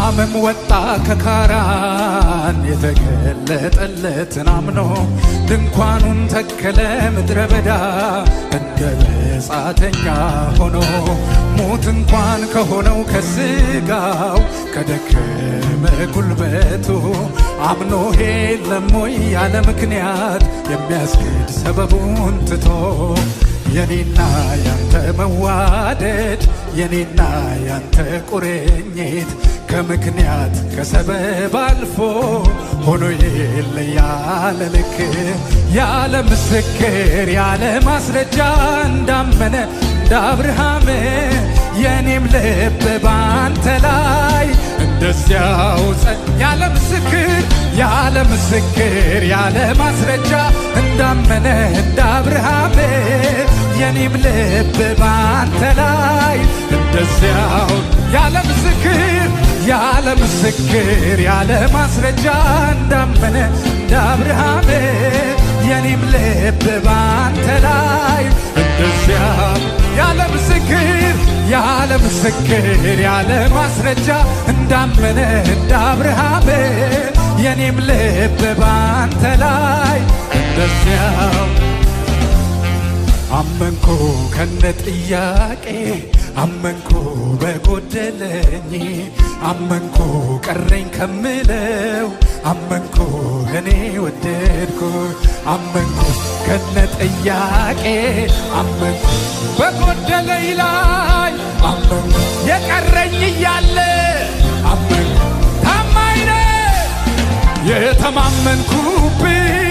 አብርሃምም ወጣ ከካራን የተገለጠለትን አምኖ ድንኳኑን ተከለ ምድረ በዳ እንደ መጻተኛ ሆኖ ሞት እንኳን ከሆነው ከስጋው ከደከመ ጉልበቱ አምኖ የለም ወይ ያለ ምክንያት የሚያስክድ ሰበቡን ትቶ የኔና ያንተ መዋደድ የኔና ያንተ ቁርኝት ከምክንያት ከሰበብ አልፎ ሆኖ የለ ያለ ልክ ያለ ምስክር ያለ ማስረጃ እንዳመነ እንደ አብርሃም የኔም ልብ ባንተ ላይ እንደዚያው ያለ ምስክር ያለ ማስረጃ እንዳመነ እንደ አብርሃም የኔም ልብ ባንተ ላይ እንደዚያው ያለ ምስክር ያለ ማስረጃ እንዳመነ እንደ አብርሃም የኔም ልብ ባንተ ላይ እንደዚያው ያለ ምስክር ያለ ማስረጃ እንዳመነ እንደ አብርሃም የኔም ልብ ባንተ ላይ እንደዚያው አመንኩ ከነ ጥያቄ አመንኩ በጎደለኝ አመንኩ ቀረኝ ከምለው አመንኩ እኔ ወደድኩ አመንኩ ከነ ጥያቄ አመንኩ በጎደለኝ ላይ አመንኩ የቀረኝ እያለ አመንኩ ታማኝ ነህ የተማመንኩብህ